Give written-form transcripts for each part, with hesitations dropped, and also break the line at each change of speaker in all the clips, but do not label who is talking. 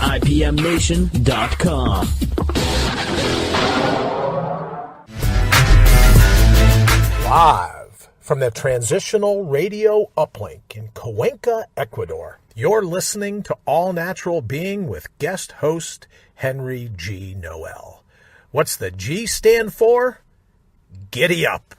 IPMNation.com.
Live from the Transitional Radio Uplink in Cuenca, Ecuador, you're listening to All Natural Being with guest host Henry G. Noel. What's the G stand for? Giddy up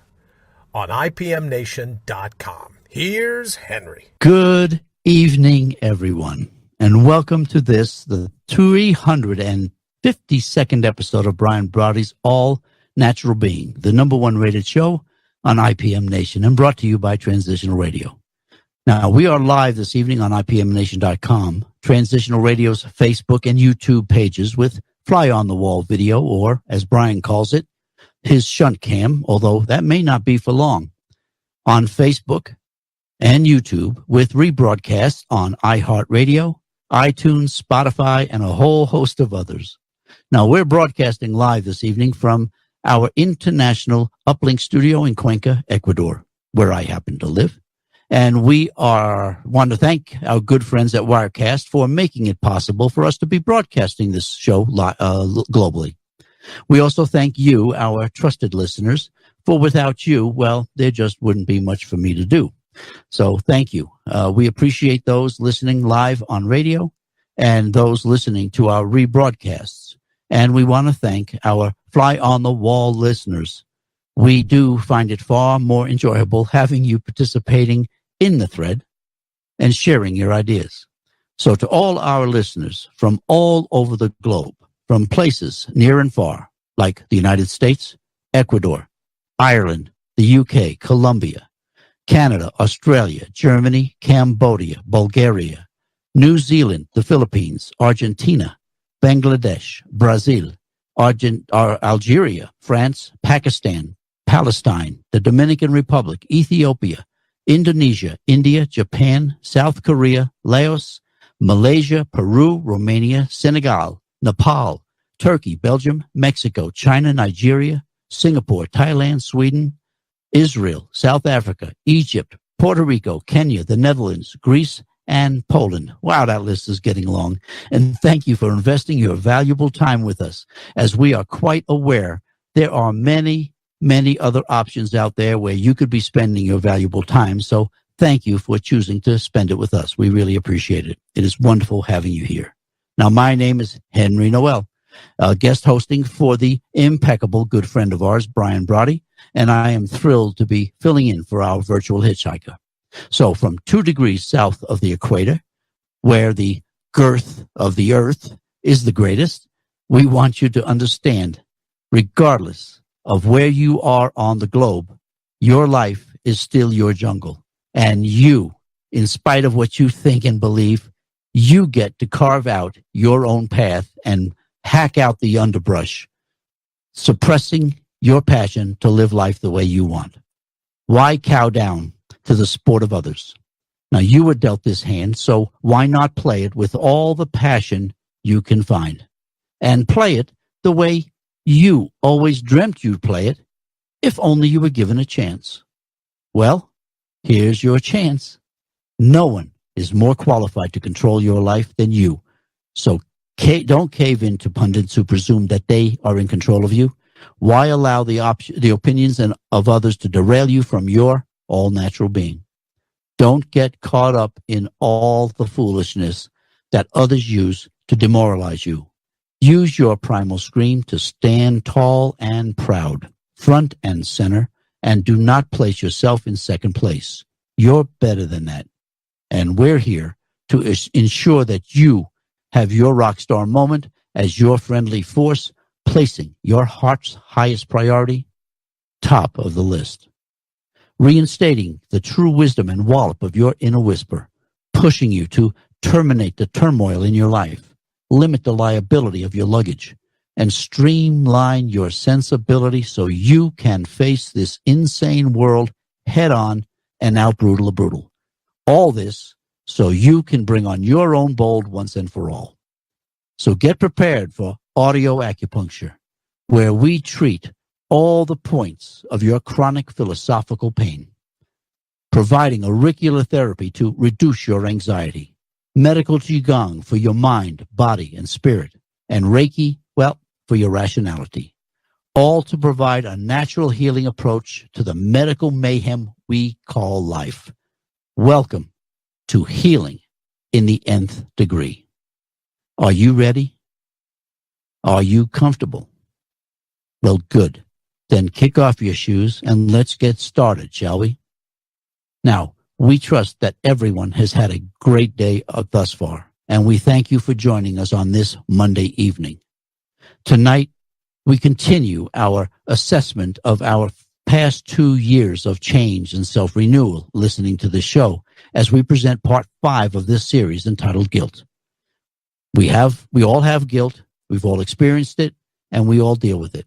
on IPMNation.com. Here's Henry.
Good evening, everyone, and welcome to the 352nd episode of Brian Brody's All Natural Being, the number one rated show on IPM Nation and brought to you by Transitional Radio. Now, we are live this evening on IPMNation.com, Transitional Radio's Facebook and YouTube pages with fly-on-the-wall video, or, as Brian calls it, his shunt cam, although that may not be for long, on Facebook and YouTube with rebroadcasts on iHeartRadio, iTunes, Spotify, and a whole host of others. Now, we're broadcasting live this evening from our international uplink studio in Cuenca, Ecuador, where I happen to live. And we want to thank our good friends at Wirecast for making it possible for us to be broadcasting this show globally. We also thank you, our trusted listeners, for without you, well, there just wouldn't be much for me to do. So thank you. We appreciate those listening live on radio and those listening to our rebroadcasts. And we want to thank our fly-on-the-wall listeners. We do find it far more enjoyable having you participating in the thread and sharing your ideas. So to all our listeners from all over the globe, from places near and far, like the United States, Ecuador, Ireland, the UK, Colombia, Canada, Australia, Germany, Cambodia, Bulgaria, New Zealand, the Philippines, Argentina, Bangladesh, Brazil, Algeria, France, Pakistan, Palestine, the Dominican Republic, Ethiopia, Indonesia, India, Japan, South Korea, Laos, Malaysia, Peru, Romania, Senegal, Nepal, Turkey, Belgium, Mexico, China, Nigeria, Singapore, Thailand, Sweden, Israel, South Africa, Egypt, Puerto Rico, Kenya, the Netherlands, Greece, and Poland. Wow, that list is getting long. And thank you for investing your valuable time with us, as we are quite aware there are many other options out there where you could be spending your valuable time. So thank you for choosing to spend it with us. We really appreciate it. It is wonderful having you here. Now, my name is Henry Noel, guest hosting for the impeccable good friend of ours, Brian Brody, and I am thrilled to be filling in for our virtual hitchhiker. So from 2 degrees south of the equator, where the girth of the earth is the greatest, we want you to understand, regardless of where you are on the globe, your life is still your jungle. And you, in spite of what you think and believe, you get to carve out your own path and hack out the underbrush, suppressing your passion to live life the way you want. Why cow down to the sport of others? Now, you were dealt this hand, so why not play it with all the passion you can find? And play it the way you always dreamt you'd play it, if only you were given a chance. Well, here's your chance. No one is more qualified to control your life than you. So don't cave in to pundits who presume that they are in control of you. Why allow the opinions of others to derail you from your all-natural being? Don't get caught up in all the foolishness that others use to demoralize you. Use your primal scream to stand tall and proud, front and center, and do not place yourself in second place. You're better than that. And we're here to ensure that you have your rock star moment as your friendly force, placing your heart's highest priority top of the list. Reinstating the true wisdom and wallop of your inner whisper, pushing you to terminate the turmoil in your life, limit the liability of your luggage, and streamline your sensibility so you can face this insane world head on and out-brutal a brutal. All this so you can bring on your own bold once and for all. So get prepared for audio acupuncture, where we treat all the points of your chronic philosophical pain, providing auricular therapy to reduce your anxiety, medical Qigong for your mind, body, and spirit, and Reiki, well, for your rationality, all to provide a natural healing approach to the medical mayhem we call life. Welcome to Healing in the Nth Degree. Are you ready? Are you comfortable? Well, good. Then kick off your shoes and let's get started, shall we? Now, we trust that everyone has had a great day thus far, and we thank you for joining us on this Monday evening. Tonight, we continue our assessment of our past 2 years of change and self-renewal listening to this show as we present part 5 of this series entitled Guilt. We all have guilt, we've all experienced it, and we all deal with it.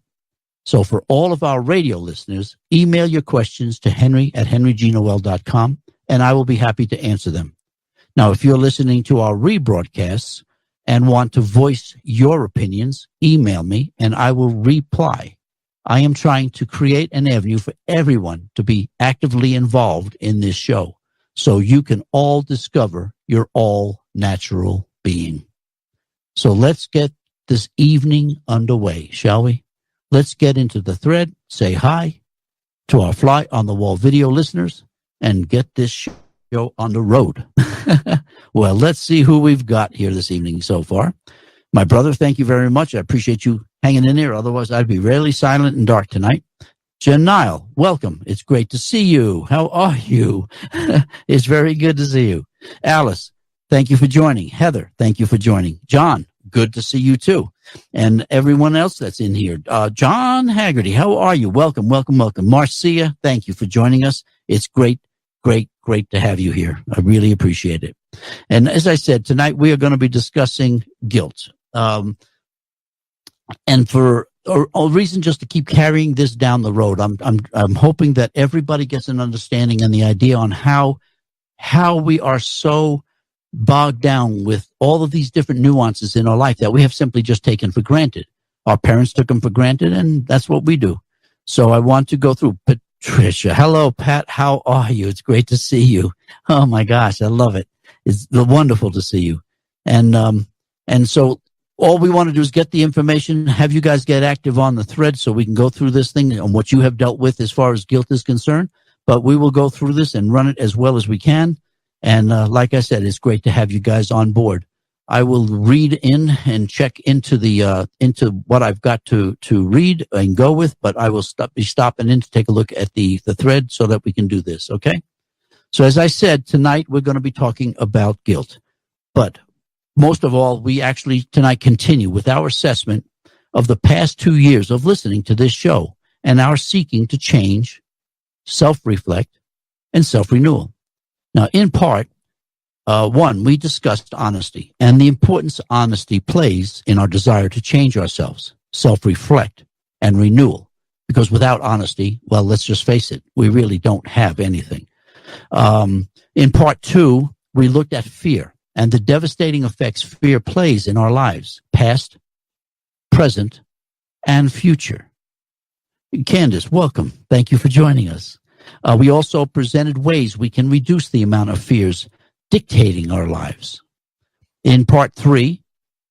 So for all of our radio listeners, email your questions to henry@henrygnoel.com, and I will be happy to answer them. Now, if you're listening to our rebroadcasts and want to voice your opinions, email me and I will reply. I am trying to create an avenue for everyone to be actively involved in this show so you can all discover your all-natural being. So let's get this evening underway, shall we? Let's get into the thread, say hi to our Fly on the Wall video listeners, and get this show on the road. Well, let's see who we've got here this evening so far. My brother, thank you very much. I appreciate you hanging in there. Otherwise, I'd be really silent and dark tonight. Janile, welcome. It's great to see you. How are you? It's very good to see you. Alice, thank you for joining. Heather, thank you for joining. John, good to see you too. And everyone else that's in here. John Haggerty, how are you? Welcome, welcome, welcome. Marcia, thank you for joining us. It's great to have you here. I really appreciate it. And as I said, tonight we are going to be discussing guilt. And for a reason just to keep carrying this down the road, I'm hoping that everybody gets an understanding and the idea on how we are so bogged down with all of these different nuances in our life that we have simply just taken for granted. Our parents took them for granted, and that's what we do. So I want to go through. Patricia, hello, Pat. How are you? It's great to see you. Oh my gosh, I love it. It's wonderful to see you. And so all we want to do is get the information, have you guys get active on the thread so we can go through this thing and what you have dealt with as far as guilt is concerned. But we will go through this and run it as well as we can. And like I said, it's great to have you guys on board. I will read in and check into into what I've got to read and go with, but I will be stopping in to take a look at the thread so that we can do this, okay? So as I said, tonight we're going to be talking about guilt. But most of all, we actually tonight continue with our assessment of the past 2 years of listening to this show and our seeking to change, self-reflect, and self-renewal. Now, in part, one, we discussed honesty and the importance honesty plays in our desire to change ourselves, self-reflect, and renewal. Because without honesty, well, let's just face it, we really don't have anything. In part two, we looked at fear and the devastating effects fear plays in our lives, past, present, and future. Candace, welcome. Thank you for joining us. We also presented ways we can reduce the amount of fears dictating our lives. In part three,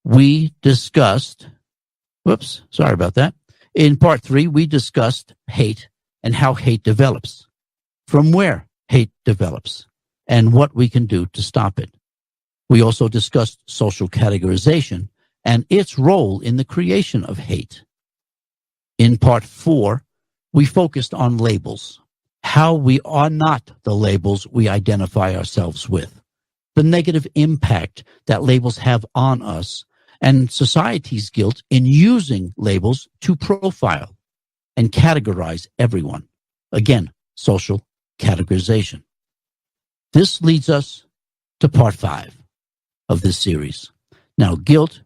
we discussed, sorry about that. In part three, we discussed hate and how hate develops, from where hate develops, and what we can do to stop it. We also discussed social categorization and its role in the creation of hate. In part four, we focused on labels, how we are not the labels we identify ourselves with, the negative impact that labels have on us, and society's guilt in using labels to profile and categorize everyone. Again, social categorization. This leads us to part 5 of this series. Now, guilt,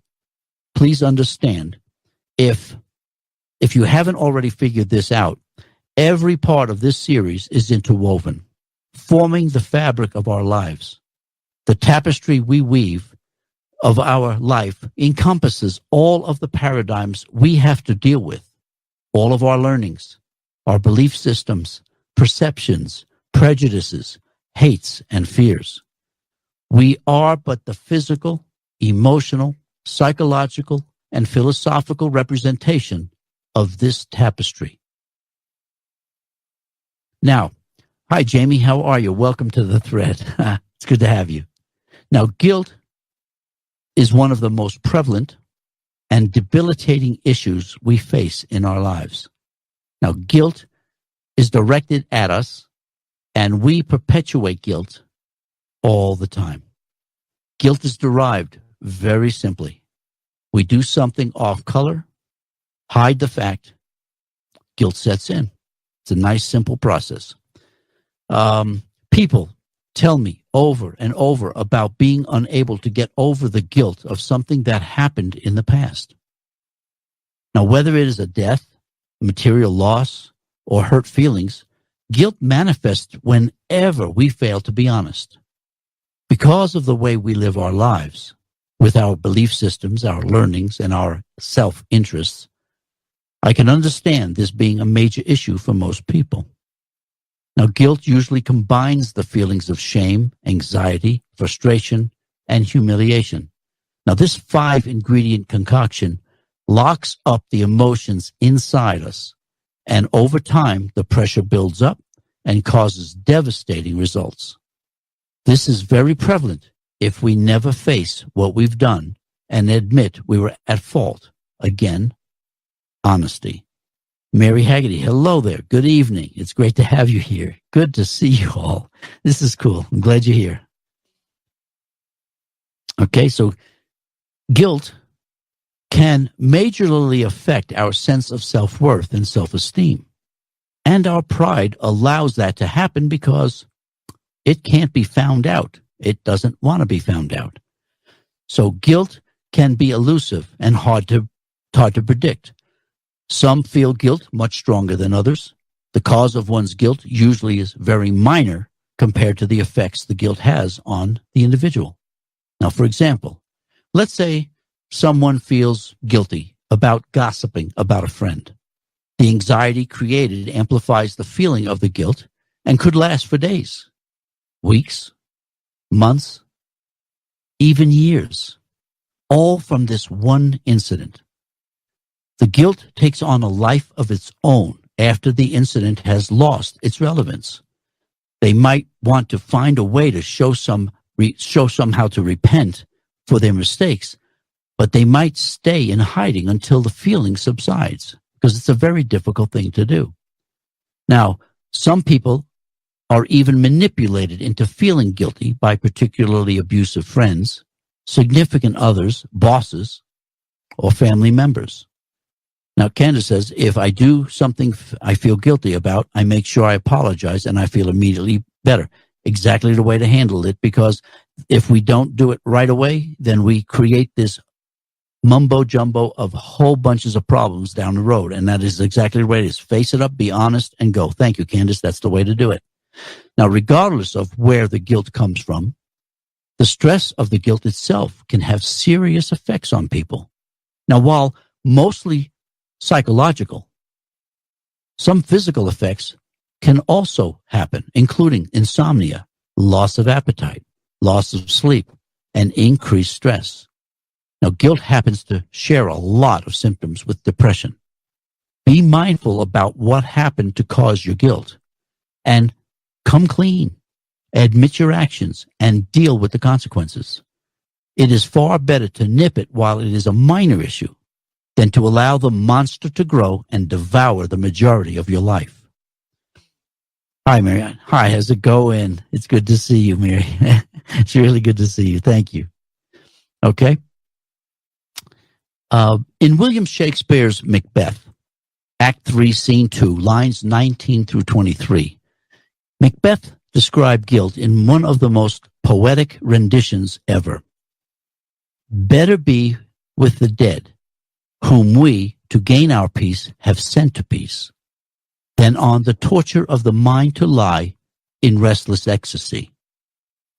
please understand, if you haven't already figured this out, every part of this series is interwoven, forming the fabric of our lives. The tapestry we weave of our life encompasses all of the paradigms we have to deal with, all of our learnings, our belief systems, perceptions, prejudices, hates, and fears. We are but the physical, emotional, psychological, and philosophical representation of this tapestry. Now, hi, Jamie. How are you? Welcome to the thread. It's good to have you. Now, guilt is one of the most prevalent and debilitating issues we face in our lives. Now, guilt is directed at us, and we perpetuate guilt all the time. Guilt is derived very simply. We do something off color, hide the fact, guilt sets in. It's a nice, simple process. People tell me over and over about being unable to get over the guilt of something that happened in the past. Now, whether it is a death, material loss, or hurt feelings, guilt manifests whenever we fail to be honest. Because of the way we live our lives, with our belief systems, our learnings, and our self-interests, I can understand this being a major issue for most people. Now, guilt usually combines the feelings of shame, anxiety, frustration, and humiliation. Now, this 5-ingredient concoction locks up the emotions inside us, and over time, the pressure builds up and causes devastating results. This is very prevalent if we never face what we've done and admit we were at fault. Again, honesty. Mary Haggerty, hello there. Good evening. It's great to have you here. Good to see you all. This is cool. I'm glad you're here. Okay, so guilt can majorly affect our sense of self-worth and self-esteem. And our pride allows that to happen because it can't be found out. It doesn't want to be found out. So guilt can be elusive and hard to predict. Some feel guilt much stronger than others. The cause of one's guilt usually is very minor compared to the effects the guilt has on the individual. Now, for example, let's say someone feels guilty about gossiping about a friend. The anxiety created amplifies the feeling of the guilt and could last for days, weeks, months, even years, all from this one incident. The guilt takes on a life of its own after the incident has lost its relevance. They might want to find a way to show somehow to repent for their mistakes, but they might stay in hiding until the feeling subsides, because it's a very difficult thing to do. Now, some people are even manipulated into feeling guilty by particularly abusive friends, significant others, bosses, or family members. Now, Candace says, if I do something I feel guilty about, I make sure I apologize and I feel immediately better. Exactly the way to handle it, because if we don't do it right away, then we create this mumbo jumbo of whole bunches of problems down the road. And that is exactly the way it is. Face it up, be honest, and go. Thank you, Candace. That's the way to do it. Now, regardless of where the guilt comes from, the stress of the guilt itself can have serious effects on people. Now, while mostly psychological, some physical effects can also happen, including insomnia, loss of appetite, loss of sleep, and increased stress. Now, guilt happens to share a lot of symptoms with depression. Be mindful about what happened to cause your guilt and come clean, admit your actions, and deal with the consequences. It is far better to nip it while it is a minor issue than to allow the monster to grow and devour the majority of your life. Hi, Marianne. Hi, how's it going? It's good to see you, Mary. It's really good to see you. Thank you. Okay. In William Shakespeare's Macbeth, Act 3, Scene 2, lines 19 through 23, Macbeth described guilt in one of the most poetic renditions ever. Better be with the dead, whom we, to gain our peace, have sent to peace, than on the torture of the mind to lie in restless ecstasy.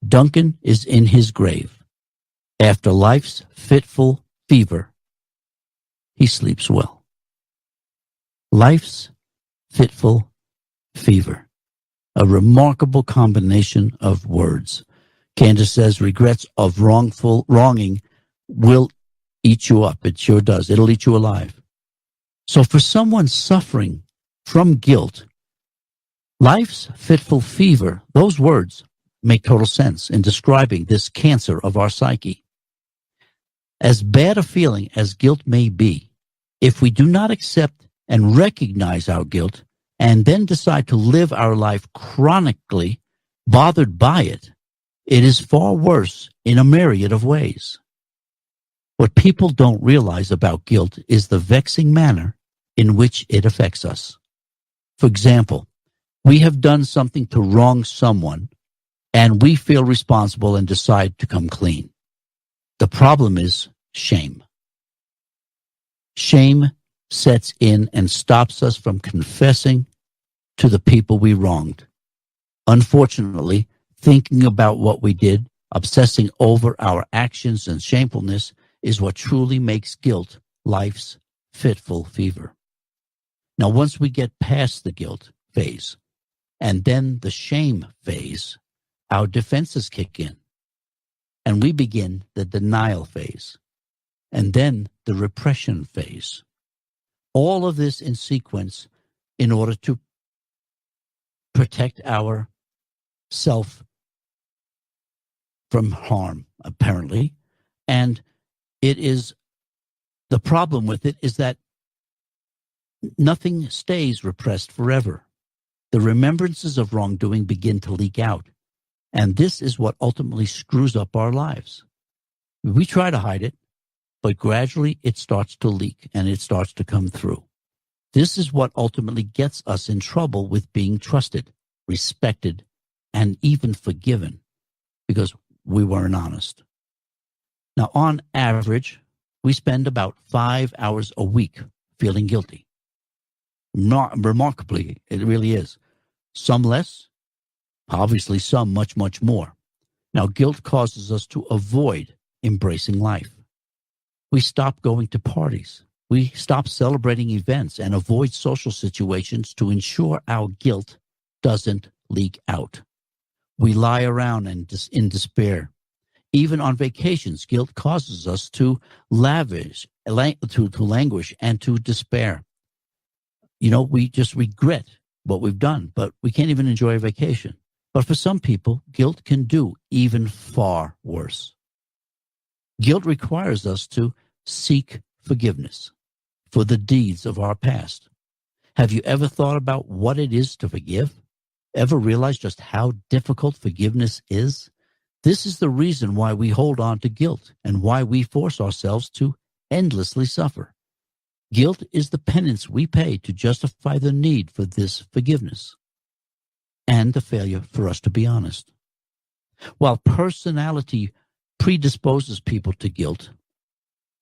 Duncan is in his grave. After life's fitful fever, he sleeps well. Life's fitful fever. A remarkable combination of words. Candace says regrets of wrongful wronging will eat you up. It sure does. It'll eat you alive. So for someone suffering from guilt, life's fitful fever, those words make total sense in describing this cancer of our psyche. As bad a feeling as guilt may be, if we do not accept and recognize our guilt and then decide to live our life chronically bothered by it, it is far worse in a myriad of ways. What people don't realize about guilt is the vexing manner in which it affects us. For example, we have done something to wrong someone, and we feel responsible and decide to come clean. The problem is shame. Shame sets in and stops us from confessing to the people we wronged. Unfortunately, thinking about what we did, obsessing over our actions and shamefulness is what truly makes guilt life's fitful fever. Now, once we get past the guilt phase and then the shame phase, our defenses kick in and we begin the denial phase and then the repression phase. All of this in sequence in order to protect our self from harm, apparently. And it is, the problem with it is that nothing stays repressed forever. The remembrances of wrongdoing begin to leak out. And this is what ultimately screws up our lives. We try to hide it, but gradually it starts to leak and it starts to come through. This is what ultimately gets us in trouble with being trusted, respected, and even forgiven because we weren't honest. Now, on average, we spend about 5 hours a week feeling guilty. Remarkably, it really is. Some less, obviously some much, much more. Now, guilt causes us to avoid embracing life. We stop going to parties. We stop celebrating events and avoid social situations to ensure our guilt doesn't leak out. We lie around in despair. Even on vacations, guilt causes us to languish and to despair. We just regret what we've done, but we can't even enjoy a vacation. But for some people, guilt can do even far worse. Guilt requires us to seek forgiveness for the deeds of our past. Have you ever thought about what it is to forgive? Ever realized just how difficult forgiveness is? This is the reason why we hold on to guilt and why we force ourselves to endlessly suffer. Guilt is the penance we pay to justify the need for this forgiveness and the failure for us to be honest. While personality predisposes people to guilt,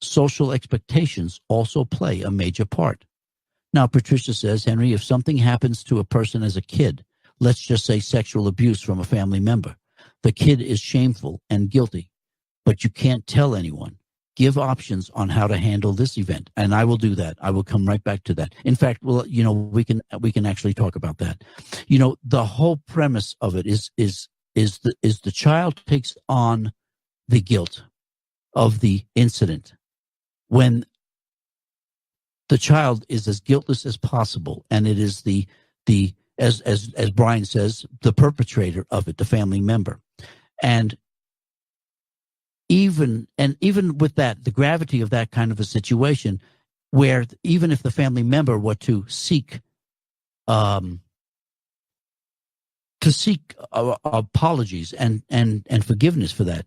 social expectations also play a major part. Now, Patricia says, Henry, if something happens to a person as a kid, let's just say sexual abuse from a family member, the kid is shameful and guilty, but you can't tell anyone. Give options on how to handle this event, and I will do that. I will come right back to that. In fact, we can actually talk about that. The whole premise of it is the child takes on the guilt of the incident when the child is as guiltless as possible, and it is as Brian says, the perpetrator of it, the family member. And even with that, the gravity of that kind of a situation, where even if the family member were to seek apologies and forgiveness for that,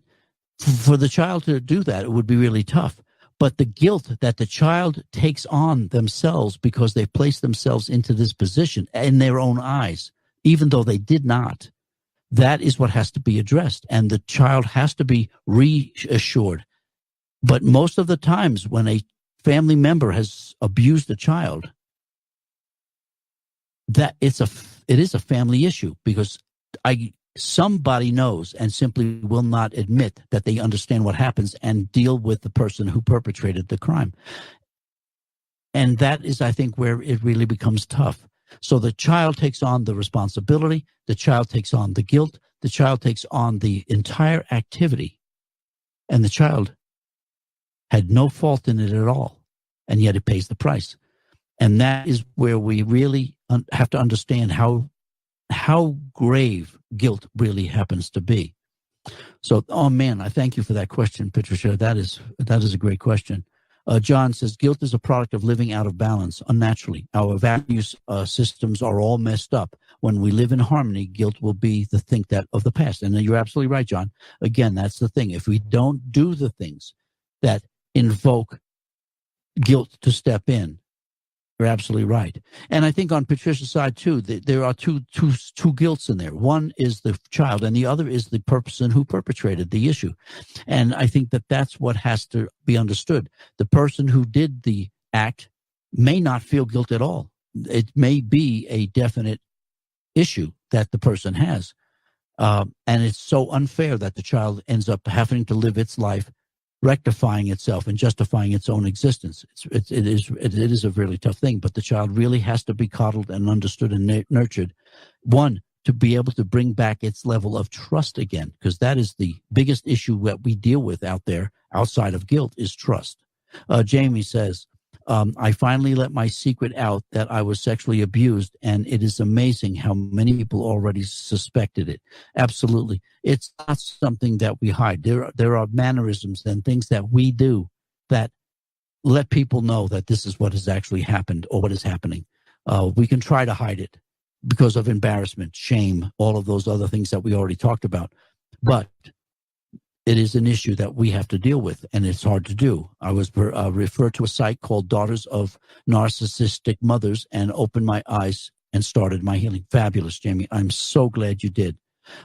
for the child to do that, it would be really tough. But the guilt that the child takes on themselves because they've placed themselves into this position in their own eyes, even though they did not, that is what has to be addressed. And the child has to be reassured. But most of the times when a family member has abused a child, that it is a family issue because somebody knows and simply will not admit that they understand what happens and deal with the person who perpetrated the crime. And that is, I think, where it really becomes tough. So the child takes on the responsibility, the child takes on the guilt, the child takes on the entire activity, and the child had no fault in it at all, and yet it pays the price. And that is where we really have to understand how grave guilt really happens to be. So, oh man, I thank you for that question, Patricia. That is a great question. John says, guilt is a product of living out of balance, unnaturally. Our values systems are all messed up. When we live in harmony, guilt will be the think that of the past. And you're absolutely right, John. Again, that's the thing. If we don't do the things that invoke guilt to step in, you're absolutely right. And I think on Patricia's side, too, there are two guilts in there. One is the child, and the other is the person who perpetrated the issue. And I think that that's what has to be understood. The person who did the act may not feel guilt at all. It may be a definite issue that the person has. And it's so unfair that the child ends up having to live its life rectifying itself and justifying its own existence. It is a really tough thing, but the child really has to be coddled and understood and nurtured. One, to be able to bring back its level of trust again, because that is the biggest issue that we deal with out there outside of guilt is trust. Jamie says, I finally let my secret out that I was sexually abused, and it is amazing how many people already suspected it. Absolutely. It's not something that we hide. There are mannerisms and things that we do that let people know that this is what has actually happened or what is happening. We can try to hide it because of embarrassment, shame, all of those other things that we already talked about. But it is an issue that we have to deal with, and it's hard to do. I was referred to a site called Daughters of Narcissistic Mothers and opened my eyes and started my healing. Fabulous, Jamie. I'm so glad you did.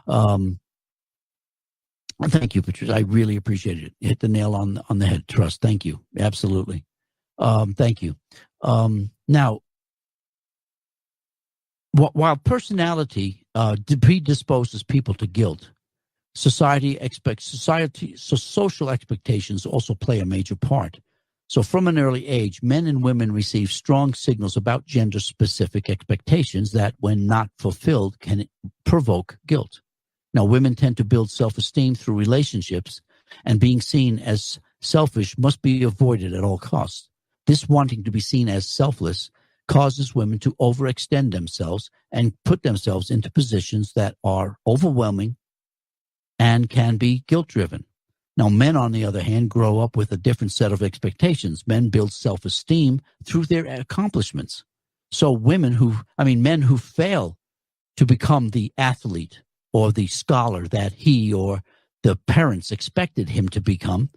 Thank you, Patricia. I really appreciate it. You hit the nail on the head. Trust. Thank you. Absolutely. Thank you. Now, while personality predisposes people to guilt, social expectations also play a major part. So from an early age, men and women receive strong signals about gender-specific expectations that, when not fulfilled, can provoke guilt. Now, women tend to build self-esteem through relationships, and being seen as selfish must be avoided at all costs. This wanting to be seen as selfless causes women to overextend themselves and put themselves into positions that are overwhelming and can be guilt-driven. Now, men, on the other hand, grow up with a different set of expectations. Men build self-esteem through their accomplishments. So men who fail to become the athlete or the scholar that he or the parents expected him to become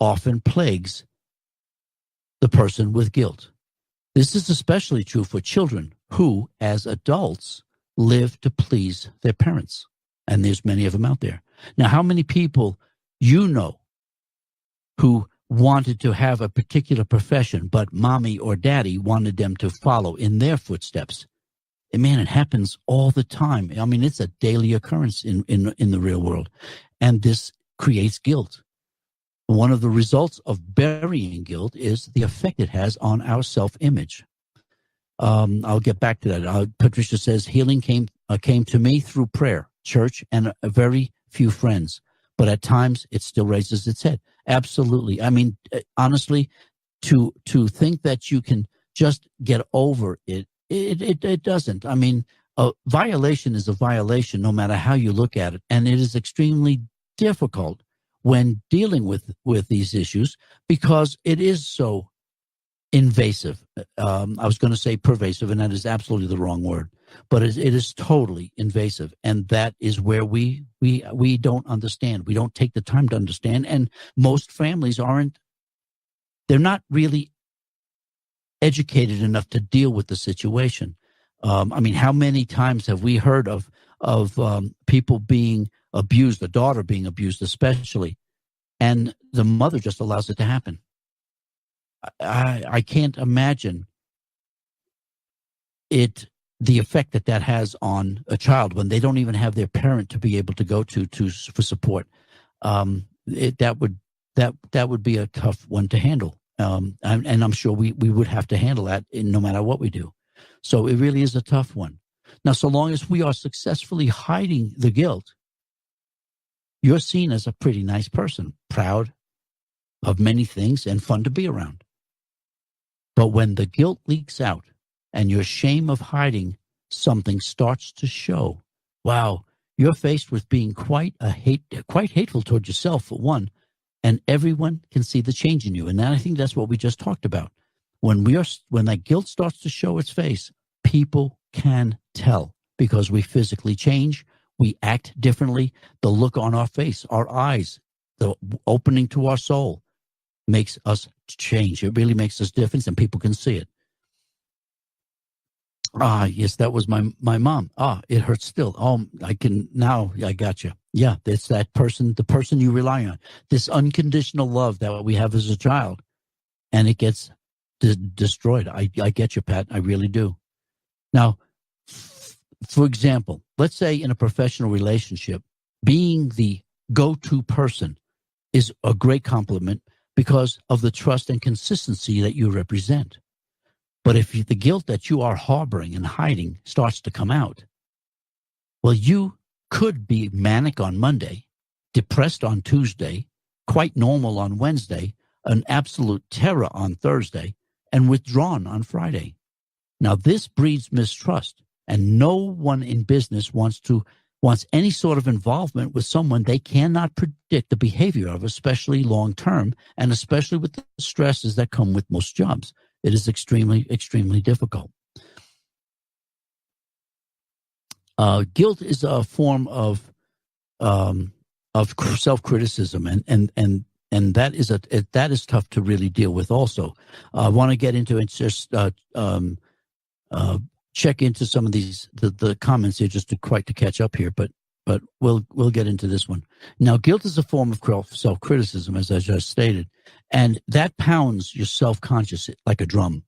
often plagues the person with guilt. This is especially true for children who, as adults, live to please their parents. And there's many of them out there. Now, how many people you know who wanted to have a particular profession, but mommy or daddy wanted them to follow in their footsteps? And man, it happens all the time. I mean, it's a daily occurrence in the real world. And this creates guilt. One of the results of burying guilt is the effect it has on our self-image. I'll get back to that. Patricia says, healing came to me through prayer, church, and a very few friends. But at times, it still raises its head. Absolutely. I mean, honestly, to think that you can just get over it, it doesn't. I mean, a violation is a violation no matter how you look at it. And it is extremely difficult when dealing with these issues because it is so invasive. I was going to say pervasive, and that is absolutely the wrong word. But it is totally invasive, and that is where we don't understand. We don't take the time to understand, and most families they're not really educated enough to deal with the situation. I mean, how many times have we heard of people being abused, a daughter being abused especially, and the mother just allows it to happen? I can't imagine the effect that has on a child when they don't even have their parent to be able to go to for support. That would be a tough one to handle, and I'm sure we would have to handle that no matter what we do. So it really is a tough one. Now, so long as we are successfully hiding the guilt, you're seen as a pretty nice person, proud of many things and fun to be around. But when the guilt leaks out and your shame of hiding something starts to show, wow, you're faced with being quite hateful toward yourself, for one, and everyone can see the change in you. And I think that's what we just talked about. When that guilt starts to show its face, people can tell because we physically change, we act differently. The look on our face, our eyes, the opening to our soul makes us change. It really makes us different, and people can see it. Yes, that was my mom. It hurts still. I got you. Yeah, it's that person, the person you rely on, this unconditional love that we have as a child, and it gets destroyed. I get you, Pat. I really do. Now, for example, let's say in a professional relationship, being the go-to person is a great compliment because of the trust and consistency that you represent. But if the guilt that you are harboring and hiding starts to come out, well, you could be manic on Monday, depressed on Tuesday, quite normal on Wednesday, an absolute terror on Thursday, and withdrawn on Friday. Now, this breeds mistrust, and no one in business wants any sort of involvement with someone they cannot predict the behavior of, especially long-term, and especially with the stresses that come with most jobs. It is extremely, extremely difficult. Guilt is a form of self-criticism, and that is tough to really deal with. Also, I want to get into it. Just check into some of these the comments here just to catch up here, but we'll get into this one. Now, guilt is a form of self-criticism, as I just stated, and that pounds your self-conscious like a drum.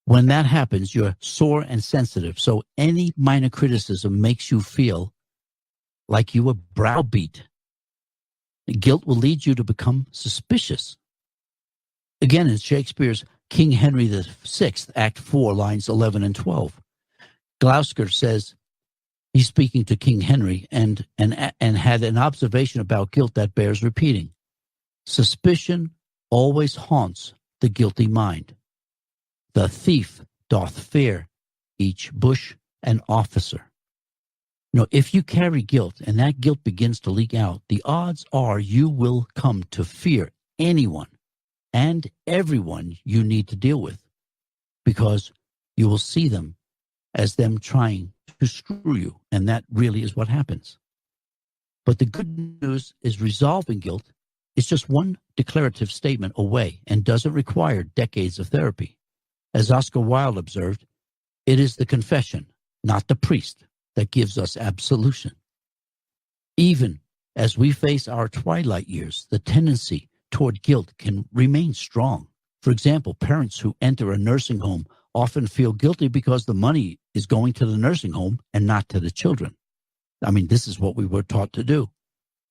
When that happens, you're sore and sensitive, so any minor criticism makes you feel like you were browbeat. Guilt will lead you to become suspicious. Again, in Shakespeare's King Henry VI, Act 4, lines 11 and 12, Gloucester says, he's speaking to King Henry, and had an observation about guilt that bears repeating. Suspicion always haunts the guilty mind. The thief doth fear each bush and officer. If you carry guilt and that guilt begins to leak out, the odds are you will come to fear anyone and everyone you need to deal with, because you will see them as them trying to screw you, and that really is what happens. But the good news is resolving guilt is just one declarative statement away and doesn't require decades of therapy. As Oscar Wilde observed, it is the confession, not the priest, that gives us absolution. Even as we face our twilight years, the tendency toward guilt can remain strong. For example, parents who enter a nursing home often feel guilty because the money is going to the nursing home and not to the children. I mean, this is what we were taught to do.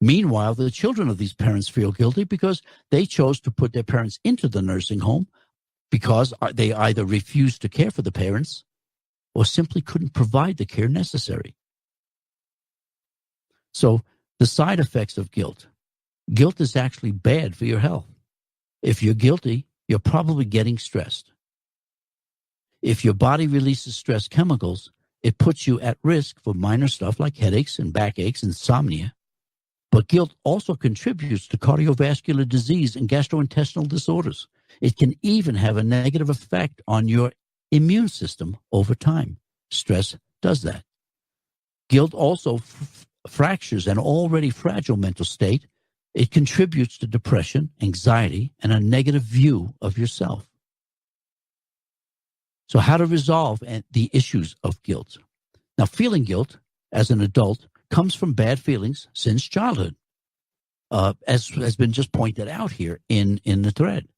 Meanwhile, the children of these parents feel guilty because they chose to put their parents into the nursing home because they either refused to care for the parents or simply couldn't provide the care necessary. So the side effects of guilt. Guilt is actually bad for your health. If you're guilty, you're probably getting stressed. If your body releases stress chemicals, it puts you at risk for minor stuff like headaches and backaches and insomnia. But guilt also contributes to cardiovascular disease and gastrointestinal disorders. It can even have a negative effect on your immune system over time. Stress does that. Guilt also fractures an already fragile mental state. It contributes to depression, anxiety, and a negative view of yourself. So how to resolve the issues of guilt? Now, feeling guilt as an adult comes from bad feelings since childhood, as has been just pointed out here in the thread.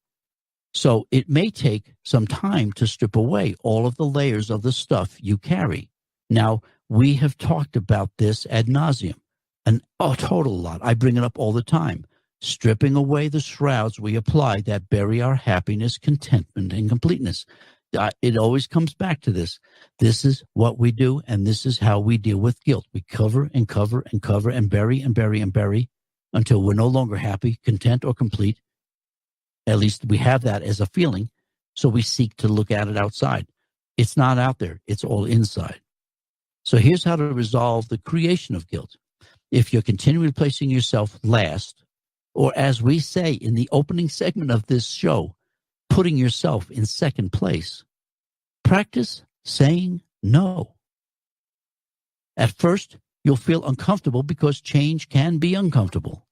So it may take some time to strip away all of the layers of the stuff you carry. Now, we have talked about this ad nauseum, a total lot. I bring it up all the time. Stripping away the shrouds we apply that bury our happiness, contentment, and completeness. It always comes back to this. This is what we do, and this is how we deal with guilt. We cover and cover and cover and bury and bury and bury until we're no longer happy, content, or complete. At least we have that as a feeling, so we seek to look at it outside. It's not out there. It's all inside. So here's how to resolve the creation of guilt. If you're continually placing yourself last, or as we say in the opening segment of this show, putting yourself in second place, practice saying no. At first, you'll feel uncomfortable because change can be uncomfortable.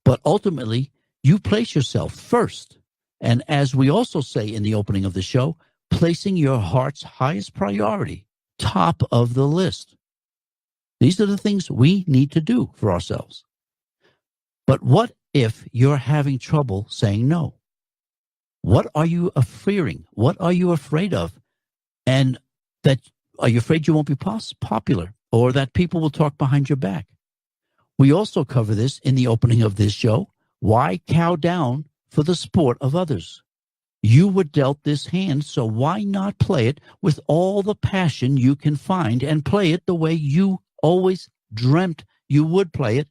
But ultimately, you place yourself first. And as we also say in the opening of the show, placing your heart's highest priority, top of the list. These are the things we need to do for ourselves. But what if you're having trouble saying no? What are you fearing? What are you afraid of? And are you afraid you won't be popular, or that people will talk behind your back? We also cover this in the opening of this show. Why cow down for the sport of others? You were dealt this hand, so why not play it with all the passion you can find and play it the way you always dreamt you would play it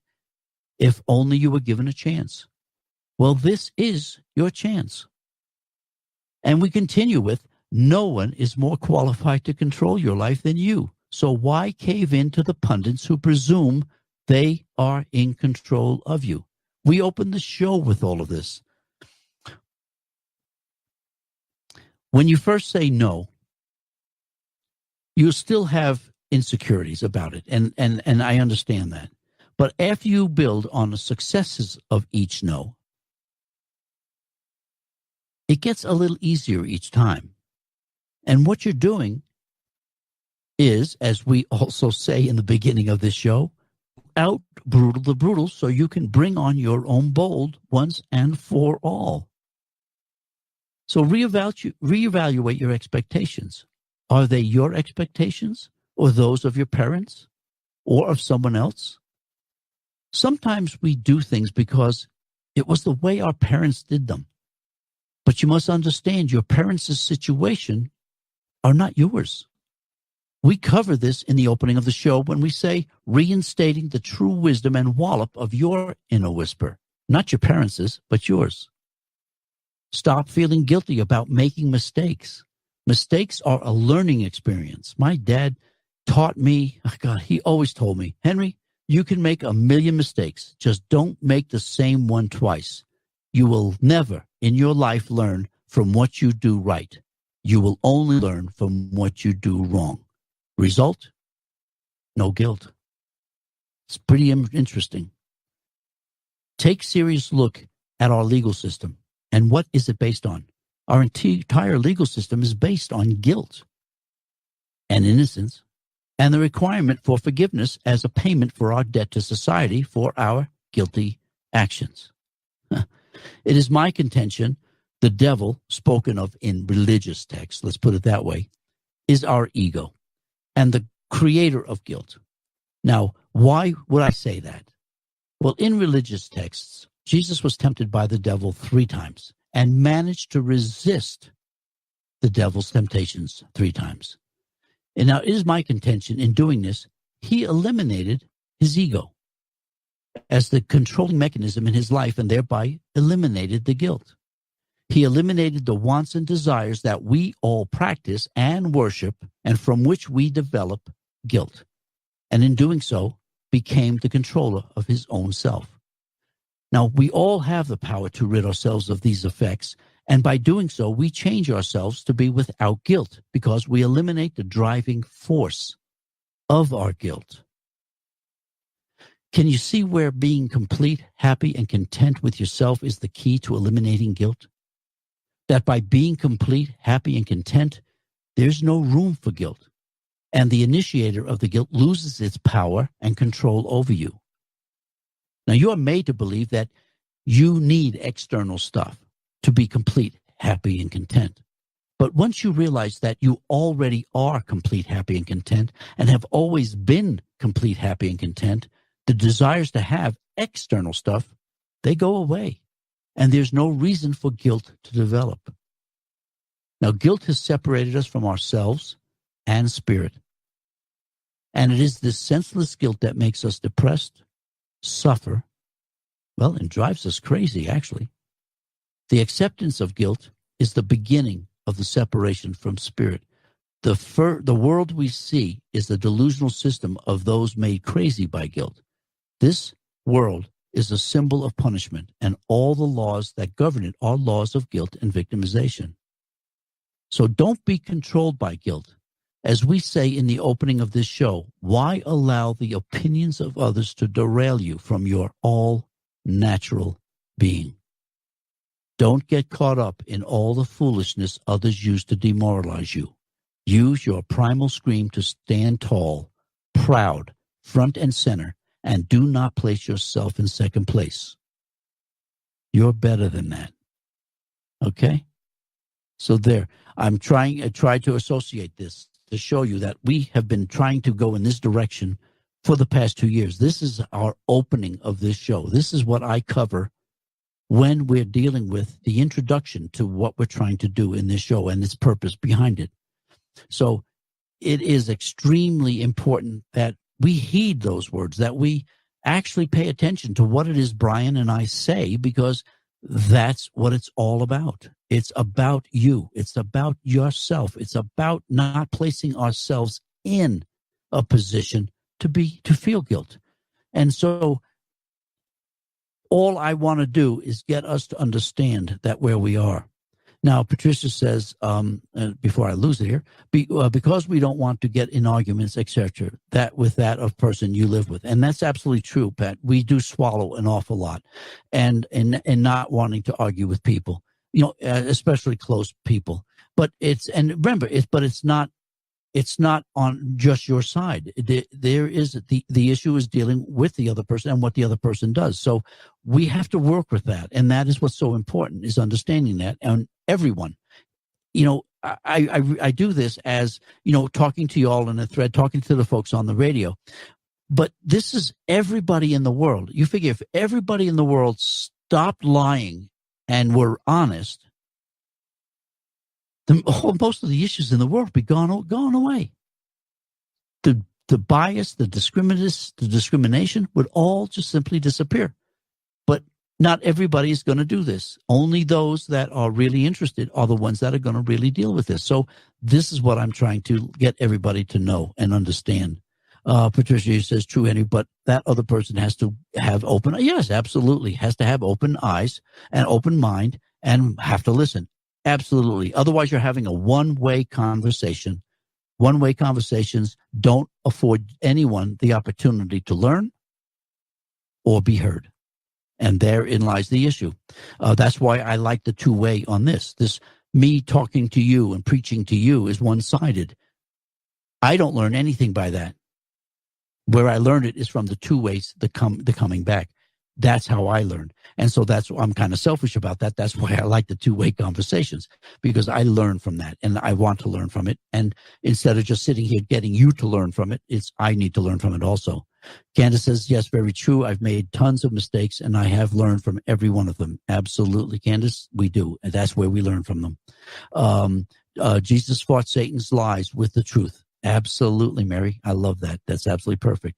if only you were given a chance? Well, this is your chance. And we continue with, no one is more qualified to control your life than you. So why cave in to the pundits who presume they are in control of you? We open the show with all of this. When you first say no, you still have insecurities about it, and I understand that. But after you build on the successes of each no, it gets a little easier each time. And what you're doing is, as we also say in the beginning of this show, out brutal the brutal so you can bring on your own bold once and for all. So reevaluate your expectations. Are they your expectations or those of your parents or of someone else? Sometimes we do things because it was the way our parents did them. But you must understand your parents' situation are not yours. We cover this in the opening of the show when we say reinstating the true wisdom and wallop of your inner whisper, not your parents', but yours. Stop feeling guilty about making mistakes. Mistakes are a learning experience. My dad taught me, he always told me, Henry, you can make 1,000,000 mistakes. Just don't make the same one twice. You will never in your life learn from what you do right. You will only learn from what you do wrong. Result? No guilt. It's pretty interesting. Take a serious look at our legal system. And what is it based on? Our entire legal system is based on guilt and innocence and the requirement for forgiveness as a payment for our debt to society for our guilty actions. It is my contention the devil, spoken of in religious texts, let's put it that way, is our ego and the creator of guilt. Now, why would I say that? Well, in religious texts, Jesus was tempted by the devil 3 times and managed to resist the devil's temptations 3 times. And now it is my contention in doing this, he eliminated his ego as the controlling mechanism in his life and thereby eliminated the guilt. He eliminated the wants and desires that we all practice and worship and from which we develop guilt. And in doing so, became the controller of his own self. Now, we all have the power to rid ourselves of these effects, and by doing so, we change ourselves to be without guilt because we eliminate the driving force of our guilt. Can you see where being complete, happy, and content with yourself is the key to eliminating guilt? That by being complete, happy, and content, there's no room for guilt, and the initiator of the guilt loses its power and control over you. Now, you are made to believe that you need external stuff to be complete, happy, and content. But once you realize that you already are complete, happy, and content, and have always been complete, happy, and content, the desires to have external stuff, they go away, and there's no reason for guilt to develop. Now, guilt has separated us from ourselves and spirit, and it is this senseless guilt that makes us depressed, suffer, Well, it drives us crazy, actually. The acceptance of guilt is the beginning of the separation from spirit. The world we see is the delusional system of those made crazy by guilt. This world is a symbol of punishment, and all the laws that govern it are laws of guilt and victimization. So don't be controlled by guilt. As we say in the opening of this show, why allow the opinions of others to derail you from your all-natural being? Don't get caught up in all the foolishness others use to demoralize you. Use your primal scream to stand tall, proud, front and center, and do not place yourself in second place. You're better than that. Okay? So there, I tried to associate this to show you that we have been trying to go in this direction for the past 2 years. This is our opening of this show. This is what I cover when we're dealing with the introduction to what we're trying to do in this show and its purpose behind it. So it is extremely important that we heed those words, that we actually pay attention to what it is Brian and I say, because that's what it's all about. It's about you. It's about yourself. It's about not placing ourselves in a position to feel guilt. And so all I want to do is get us to understand that where we are. Now, Patricia says, before I lose it here, because we don't want to get in arguments, etc., that with that of person you live with. And that's absolutely true, Pat. We do swallow an awful lot and not wanting to argue with people, especially close people. But it's not on just your side. There is the issue is dealing with the other person and what the other person does. So we have to work with that. And that is what's so important, is understanding that. And everyone, I do this as, talking to you all in a thread, talking to the folks on the radio. But this is everybody in the world. You figure if everybody in the world stopped lying and were honest, most of the issues in the world be gone away. The bias, the discrimination would all just simply disappear. But not everybody is going to do this. Only those that are really interested are the ones that are going to really deal with this. So this is what I'm trying to get everybody to know and understand. Patricia says, true, Henry, but that other person has to have yes, absolutely, has to have open eyes and open mind and have to listen. Absolutely. Otherwise, you're having a one-way conversation. One-way conversations don't afford anyone the opportunity to learn or be heard. And therein lies the issue. That's why I like the two-way on this. This me talking to you and preaching to you is one-sided. I don't learn anything by that. Where I learned it is from the two ways, the coming back. That's how I learned. And so I'm kind of selfish about that. That's why I like the two-way conversations, because I learn from that and I want to learn from it. And instead of just sitting here getting you to learn from it, I need to learn from it also. Candace says, yes, very true. I've made tons of mistakes and I have learned from every one of them. Absolutely, Candace, we do. And that's where we learn from them. Jesus fought Satan's lies with the truth. Absolutely, Mary. I love that. That's absolutely perfect.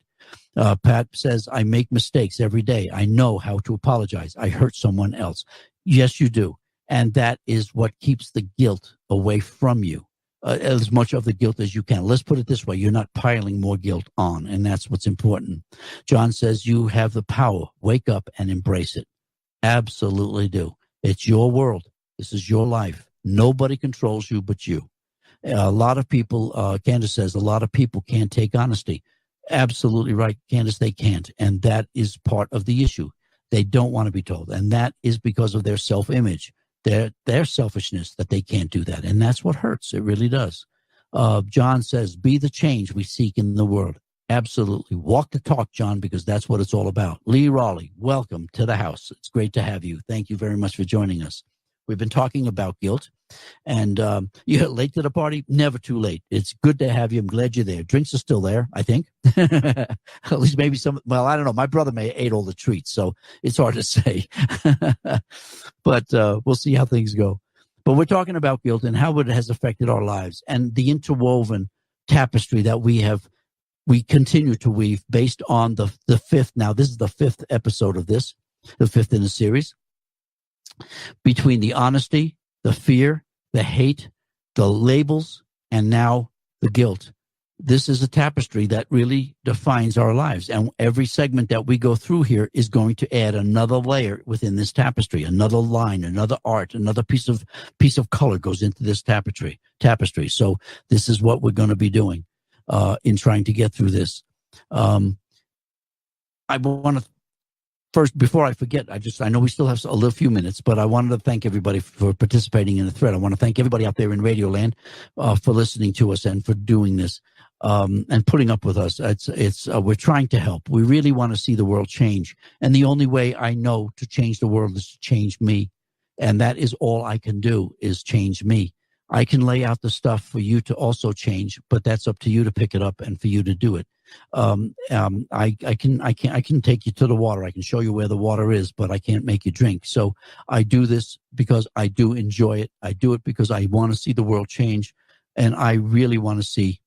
Pat says, I make mistakes every day. I know how to apologize. I hurt someone else. Yes, you do. And that is what keeps the guilt away from you, as much of the guilt as you can. Let's put it this way. You're not piling more guilt on, and that's what's important. John says, you have the power. Wake up and embrace it. Absolutely do. It's your world. This is your life. Nobody controls you but you. A lot of people, Candace says, a lot of people can't take honesty. Absolutely right, Candace, they can't. And that is part of the issue. They don't want to be told. And that is because of their self-image, their selfishness, that they can't do that. And that's what hurts. It really does. John says, be the change we seek in the world. Absolutely. Walk the talk, John, because that's what it's all about. Lee Raleigh, welcome to the house. It's great to have you. Thank you very much for joining us. We've been talking about guilt. And you're late to the party, never too late. It's good to have you. I'm glad you're there. Drinks are still there, I think. At least maybe some. Well, I don't know. My brother may have ate all the treats, so it's hard to say. But we'll see how things go. But we're talking about guilt and how it has affected our lives and the interwoven tapestry that we continue to weave based on the fifth. Now, this is the fifth episode of this. the fifth in the series. Between the honesty, the fear, the hate, the labels, and now the guilt. This is a tapestry that really defines our lives. And every segment that we go through here is going to add another layer within this tapestry, another line, another art, another piece of color goes into this tapestry. So this is what we're going to be doing in trying to get through this. I want to first, before I forget, I know we still have a few minutes, but I wanted to thank everybody for participating in the thread. I want to thank everybody out there in Radio Land for listening to us and for doing this and putting up with us. We're trying to help. We really want to see the world change, and the only way I know to change the world is to change me, and that is all I can do is change me. I can lay out the stuff for you to also change, but that's up to you to pick it up and for you to do it. I can take you to the water. I can show you where the water is, but I can't make you drink. So I do this because I do enjoy it. I do it because I want to see the world change, and I really want to see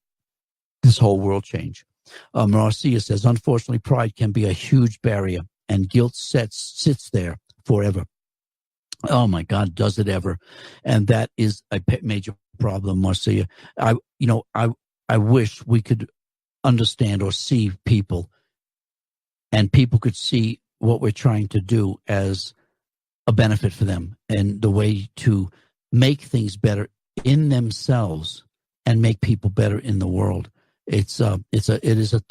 this whole world change. Marcia says, unfortunately, pride can be a huge barrier, and guilt sits there forever. Oh my God, does it ever? And that is a major problem, Marcia. I wish we could understand or see people, and people could see what we're trying to do as a benefit for them and the way to make things better in themselves and make people better in the world. It's a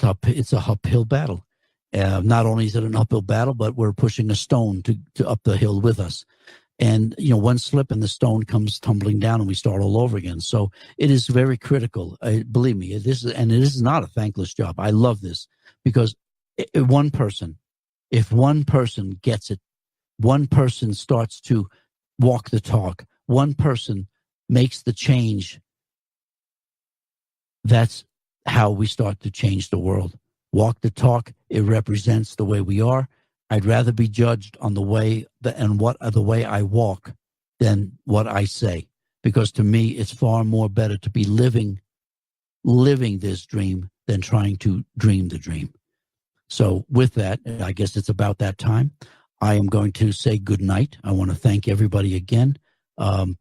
uphill battle. Not only is it an uphill battle, but we're pushing a stone to up the hill with us. And, one slip and the stone comes tumbling down and we start all over again. So it is very critical. Believe me, it is not a thankless job. I love this because if one person gets it, one person starts to walk the talk, one person makes the change, that's how we start to change the world. Walk the talk. It represents the way we are. I'd rather be judged on the way I walk than what I say, because to me, it's far more better to be living this dream than trying to dream the dream. So with that, I guess it's about that time. I am going to say good night. I want to thank everybody again.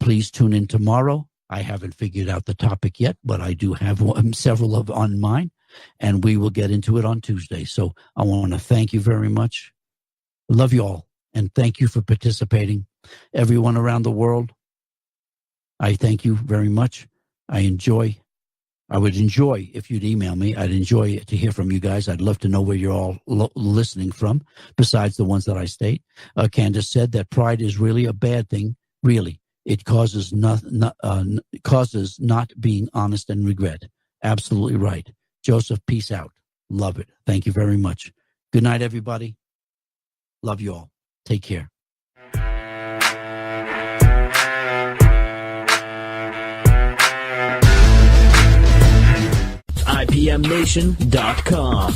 Please tune in tomorrow. I haven't figured out the topic yet, but I do have several on mine, and we will get into it on Tuesday. So I want to thank you very much. I love you all, and thank you for participating. Everyone around the world, I thank you very much. I would enjoy if you'd email me. I'd enjoy to hear from you guys. I'd love to know where you're all listening from, besides the ones that I state. Candace said that pride is really a bad thing. Really, it causes not being honest and regret. Absolutely right. Joseph, peace out. Love it. Thank you very much. Good night, everybody. Love you all. Take care.
IPMNation.com